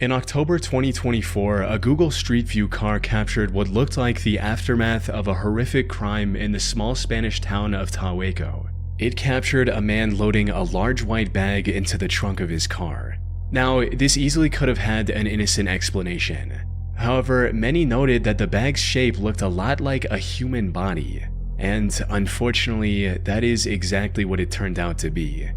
In October 2024, a Google Street View car captured what looked like the aftermath of a horrific crime in the small Spanish town of Tahueco. It captured a man loading a large white bag into the trunk of his car. Now, this easily could have had an innocent explanation. However, many noted that the bag's shape looked a lot like a human body, and unfortunately, that is exactly what it turned out to be.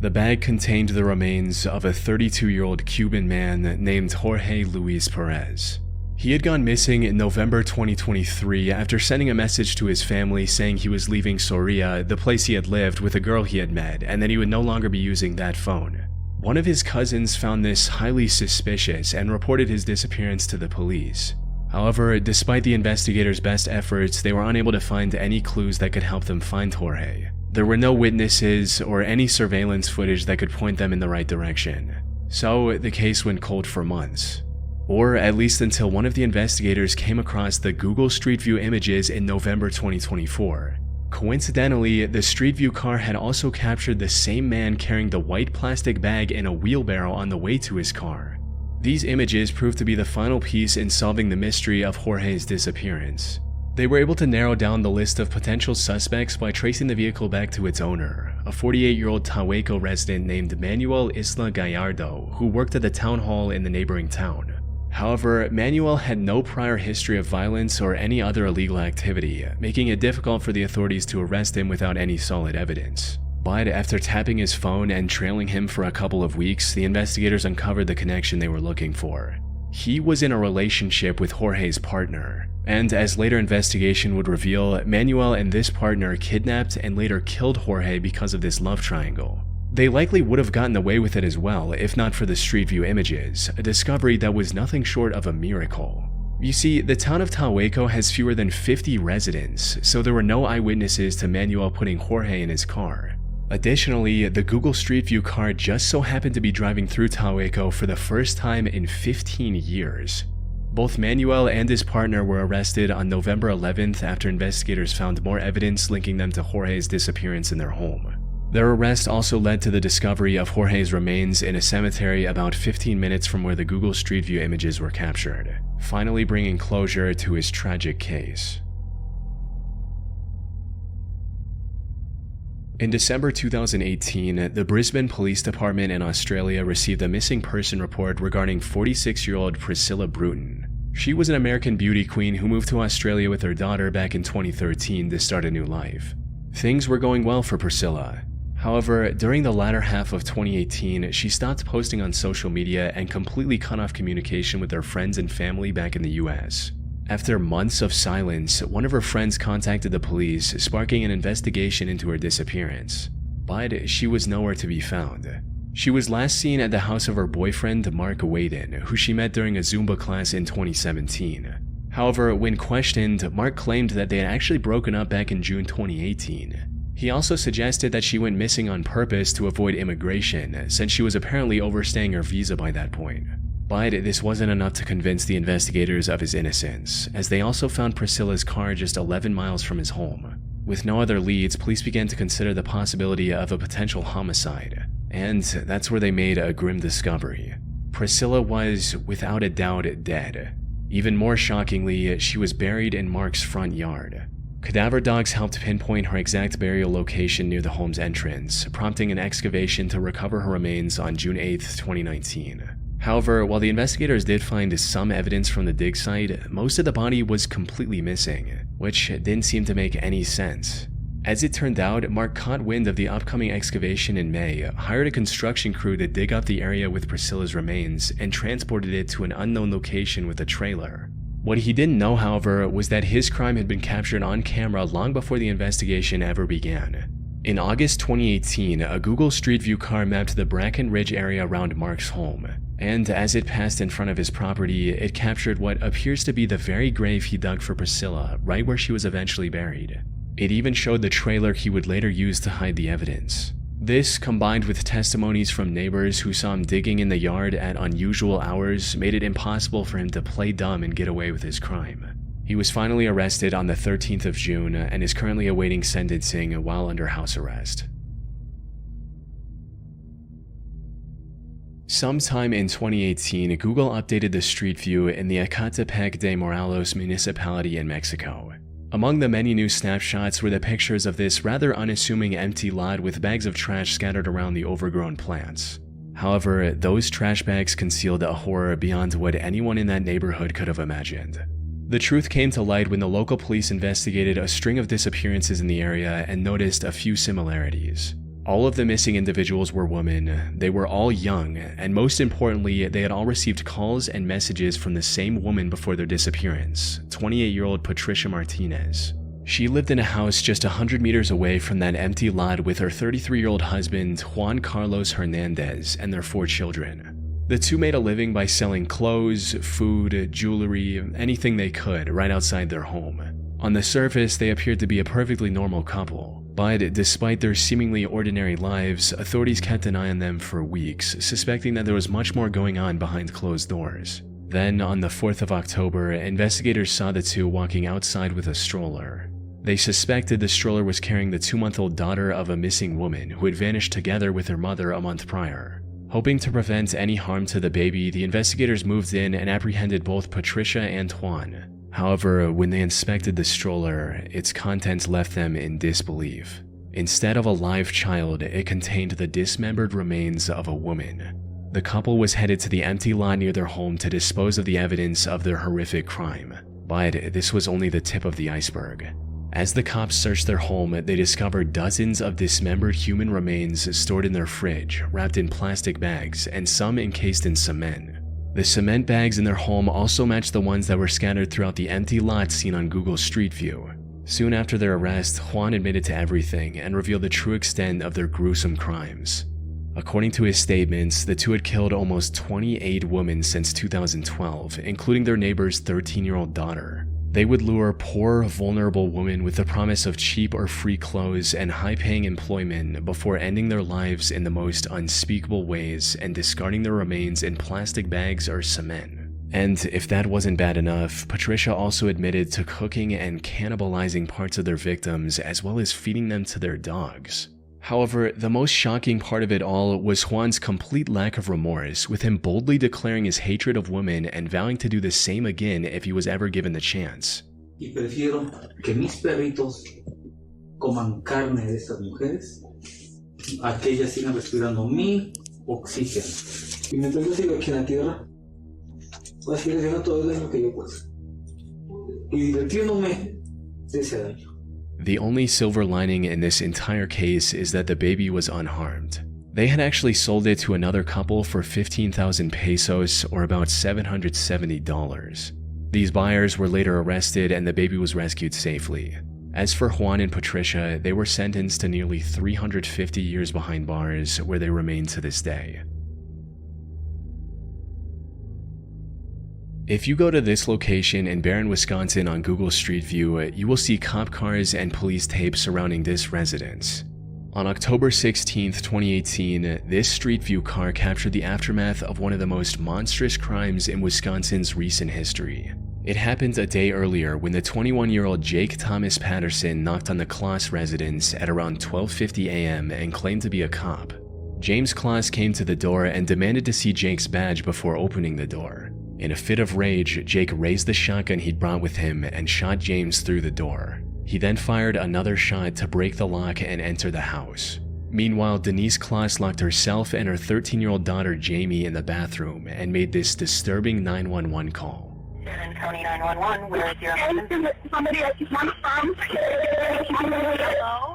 The bag contained the remains of a 32-year-old Cuban man named Jorge Luis Perez. He had gone missing in November 2023 after sending a message to his family saying he was leaving Soria, the place he had lived, with a girl he had met, and that he would no longer be using that phone. One of his cousins found this highly suspicious and reported his disappearance to the police. However, despite the investigators' best efforts, they were unable to find any clues that could help them find Jorge. There were no witnesses or any surveillance footage that could point them in the right direction. So the case went cold for months. Or at least until one of the investigators came across the Google Street View images in November 2024. Coincidentally, the Street View car had also captured the same man carrying the white plastic bag in a wheelbarrow on the way to his car. These images proved to be the final piece in solving the mystery of Jorge's disappearance. They were able to narrow down the list of potential suspects by tracing the vehicle back to its owner, a 48-year-old Tahueco resident named Manuel Isla Gallardo, who worked at the town hall in the neighboring town. However, Manuel had no prior history of violence or any other illegal activity, making it difficult for the authorities to arrest him without any solid evidence. But after tapping his phone and trailing him for a couple of weeks, the investigators uncovered the connection they were looking for. He was in a relationship with Jorge's partner, and as later investigation would reveal, Manuel and this partner kidnapped and later killed Jorge because of this love triangle. They likely would have gotten away with it as well if not for the Street View images, a discovery that was nothing short of a miracle. You see, the town of Tahueco has fewer than 50 residents, so there were no eyewitnesses to Manuel putting Jorge in his car. Additionally, the Google Street View car just so happened to be driving through Tahueco for the first time in 15 years. Both Manuel and his partner were arrested on November 11th after investigators found more evidence linking them to Jorge's disappearance in their home. Their arrest also led to the discovery of Jorge's remains in a cemetery about 15 minutes from where the Google Street View images were captured, finally bringing closure to his tragic case. In December 2018, the Brisbane Police Department in Australia received a missing person report regarding 46-year-old Priscilla Bruton. She was an American beauty queen who moved to Australia with her daughter back in 2013 to start a new life. Things were going well for Priscilla. However, during the latter half of 2018, she stopped posting on social media and completely cut off communication with her friends and family back in the US. After months of silence, one of her friends contacted the police, sparking an investigation into her disappearance. But she was nowhere to be found. She was last seen at the house of her boyfriend, Mark Waden, who she met during a Zumba class in 2017. However, when questioned, Mark claimed that they had actually broken up back in June 2018. He also suggested that she went missing on purpose to avoid immigration, since she was apparently overstaying her visa by that point. But this wasn't enough to convince the investigators of his innocence, as they also found Priscilla's car just 11 miles from his home. With no other leads, police began to consider the possibility of a potential homicide, and that's where they made a grim discovery. Priscilla was, without a doubt, dead. Even more shockingly, she was buried in Mark's front yard. Cadaver dogs helped pinpoint her exact burial location near the home's entrance, prompting an excavation to recover her remains on June 8, 2019. However, while the investigators did find some evidence from the dig site, most of the body was completely missing, which didn't seem to make any sense. As it turned out, Mark caught wind of the upcoming excavation in May, hired a construction crew to dig up the area with Priscilla's remains, and transported it to an unknown location with a trailer. What he didn't know, however, was that his crime had been captured on camera long before the investigation ever began. In August 2018, a Google Street View car mapped the Bracken Ridge area around Mark's home, and as it passed in front of his property, it captured what appears to be the very grave he dug for Priscilla, right where she was eventually buried. It even showed the trailer he would later use to hide the evidence. This, combined with testimonies from neighbors who saw him digging in the yard at unusual hours, made it impossible for him to play dumb and get away with his crime. He was finally arrested on the 13th of June and is currently awaiting sentencing while under house arrest. Sometime in 2018, Google updated the street view in the Ecatepec de Morelos municipality in Mexico. Among the many new snapshots were the pictures of this rather unassuming empty lot with bags of trash scattered around the overgrown plants. However, those trash bags concealed a horror beyond what anyone in that neighborhood could have imagined. The truth came to light when the local police investigated a string of disappearances in the area and noticed a few similarities. All of the missing individuals were women, they were all young, and most importantly, they had all received calls and messages from the same woman before their disappearance, 28-year-old Patricia Martinez. She lived in a house just 100 meters away from that empty lot with her 33-year-old husband, Juan Carlos Hernandez, and their 4 children. The two made a living by selling clothes, food, jewelry, anything they could right outside their home. On the surface, they appeared to be a perfectly normal couple, but despite their seemingly ordinary lives, authorities kept an eye on them for weeks, suspecting that there was much more going on behind closed doors. Then, on the 4th of October, investigators saw the two walking outside with a stroller. They suspected the stroller was carrying the 2-month-old daughter of a missing woman who had vanished together with her mother a month prior. Hoping to prevent any harm to the baby, the investigators moved in and apprehended both Patricia and Juan. However, when they inspected the stroller, its contents left them in disbelief. Instead of a live child, it contained the dismembered remains of a woman. The couple was headed to the empty lot near their home to dispose of the evidence of their horrific crime. But this was only the tip of the iceberg. As the cops searched their home, they discovered dozens of dismembered human remains stored in their fridge, wrapped in plastic bags, and some encased in cement. The cement bags in their home also matched the ones that were scattered throughout the empty lot seen on Google Street View. Soon after their arrest, Juan admitted to everything and revealed the true extent of their gruesome crimes. According to his statements, the two had killed almost 28 women since 2012, including their neighbor's 13-year-old daughter. They would lure poor, vulnerable women with the promise of cheap or free clothes and high-paying employment before ending their lives in the most unspeakable ways and discarding their remains in plastic bags or cement. And if that wasn't bad enough, Patricia also admitted to cooking and cannibalizing parts of their victims as well as feeding them to their dogs. However, the most shocking part of it all was Juan's complete lack of remorse, with him boldly declaring his hatred of women and vowing to do the same again if he was ever given the chance. Y prefiero que mis perritos coman carne de estas mujeres a que ellas sigan respirando mi oxígeno. Y mientras yo siga aquí en la tierra, voy a seguir haciendo todo el daño que yo pueda. Y divirtiéndome de ese daño. The only silver lining in this entire case is that the baby was unharmed. They had actually sold it to another couple for 15,000 pesos, or about $770. These buyers were later arrested and the baby was rescued safely. As for Juan and Patricia, they were sentenced to nearly 350 years behind bars, where they remain to this day. If you go to this location in Barron, Wisconsin on Google Street View, you will see cop cars and police tape surrounding this residence. On October 16, 2018, this Street View car captured the aftermath of one of the most monstrous crimes in Wisconsin's recent history. It happened a day earlier when the 21-year-old Jake Thomas Patterson knocked on the Kloss residence at around 12:50 a.m. and claimed to be a cop. James Kloss came to the door and demanded to see Jake's badge before opening the door. In a fit of rage, Jake raised the shotgun he'd brought with him and shot James through the door. He then fired another shot to break the lock and enter the house. Meanwhile, Denise Kloss locked herself and her 13-year-old daughter Jamie in the bathroom and made this disturbing 911 call. County 911, where is your husband? Somebody else is my mom. Hello?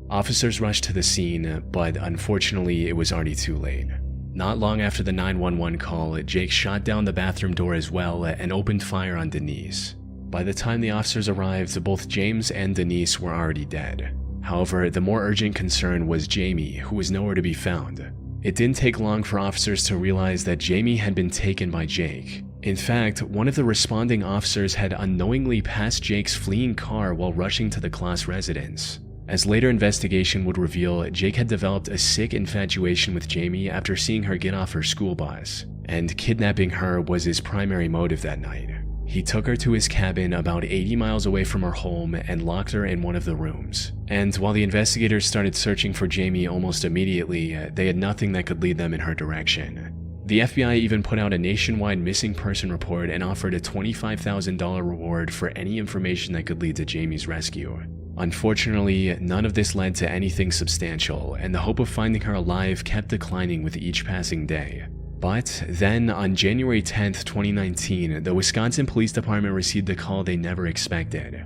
Officers rushed to the scene, but unfortunately it was already too late. Not long after the 911 call, Jake shot down the bathroom door as well and opened fire on Denise. By the time the officers arrived, both James and Denise were already dead. However, the more urgent concern was Jamie, who was nowhere to be found. It didn't take long for officers to realize that Jamie had been taken by Jake. In fact, one of the responding officers had unknowingly passed Jake's fleeing car while rushing to the Kloss residence. As later investigation would reveal, Jake had developed a sick infatuation with Jamie after seeing her get off her school bus, and kidnapping her was his primary motive that night. He took her to his cabin about 80 miles away from her home and locked her in one of the rooms. And while the investigators started searching for Jamie almost immediately, they had nothing that could lead them in her direction. The FBI even put out a nationwide missing person report and offered a $25,000 reward for any information that could lead to Jamie's rescue. Unfortunately, none of this led to anything substantial, and the hope of finding her alive kept declining with each passing day. But then, on January 10th, 2019, the Wisconsin Police Department received a call they never expected.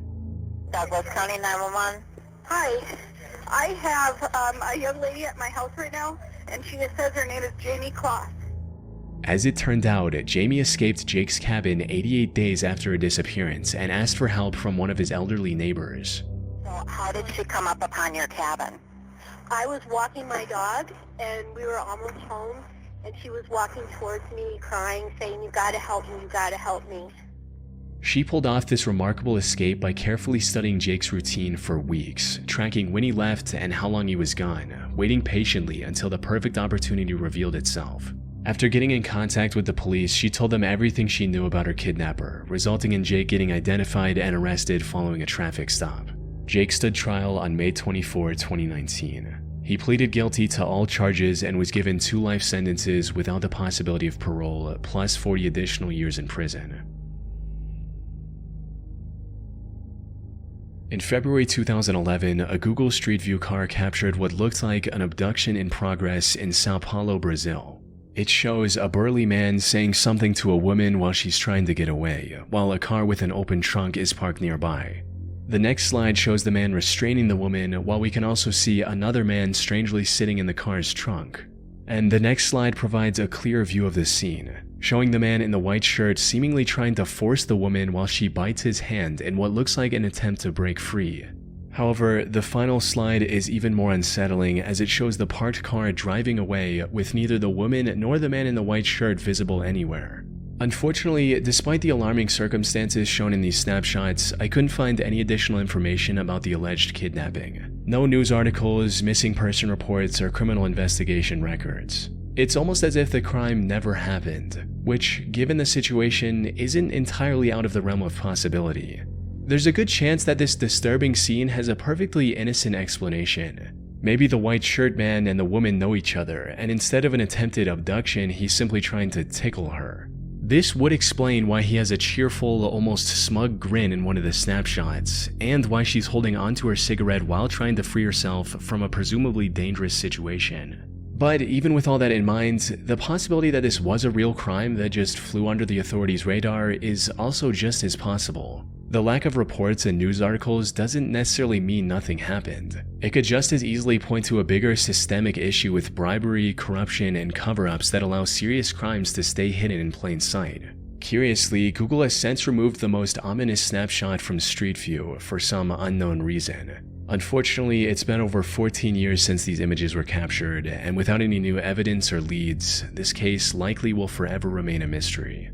Douglas County 911. Hi, I have a young lady at my house right now, and she says her name is Jamie Kloss. As it turned out, Jamie escaped Jake's cabin 88 days after her disappearance and asked for help from one of his elderly neighbors. So how did she come up upon your cabin? I was walking my dog, and we were almost home, and she was walking towards me crying, saying, "You gotta help me, you gotta help me." She pulled off this remarkable escape by carefully studying Jake's routine for weeks, tracking when he left and how long he was gone, waiting patiently until the perfect opportunity revealed itself. After getting in contact with the police, she told them everything she knew about her kidnapper, resulting in Jake getting identified and arrested following a traffic stop. Jake stood trial on May 24, 2019. He pleaded guilty to all charges and was given 2 life sentences without the possibility of parole, plus 40 additional years in prison. In February 2011, a Google Street View car captured what looked like an abduction in progress in Sao Paulo, Brazil. It shows a burly man saying something to a woman while she's trying to get away, while a car with an open trunk is parked nearby. The next slide shows the man restraining the woman, while we can also see another man strangely sitting in the car's trunk. And the next slide provides a clear view of the scene, showing the man in the white shirt seemingly trying to force the woman while she bites his hand in what looks like an attempt to break free. However, the final slide is even more unsettling as it shows the parked car driving away with neither the woman nor the man in the white shirt visible anywhere. Unfortunately, despite the alarming circumstances shown in these snapshots, I couldn't find any additional information about the alleged kidnapping. No news articles, missing person reports, or criminal investigation records. It's almost as if the crime never happened, which, given the situation, isn't entirely out of the realm of possibility. There's a good chance that this disturbing scene has a perfectly innocent explanation. Maybe the white shirt man and the woman know each other, and instead of an attempted abduction, he's simply trying to tickle her. This would explain why he has a cheerful, almost smug grin in one of the snapshots, and why she's holding onto her cigarette while trying to free herself from a presumably dangerous situation. But even with all that in mind, the possibility that this was a real crime that just flew under the authorities' radar is also just as possible. The lack of reports and news articles doesn't necessarily mean nothing happened. It could just as easily point to a bigger systemic issue with bribery, corruption, and cover-ups that allow serious crimes to stay hidden in plain sight. Curiously, Google has since removed the most ominous snapshot from Street View for some unknown reason. Unfortunately, it's been over 14 years since these images were captured, and without any new evidence or leads, this case likely will forever remain a mystery.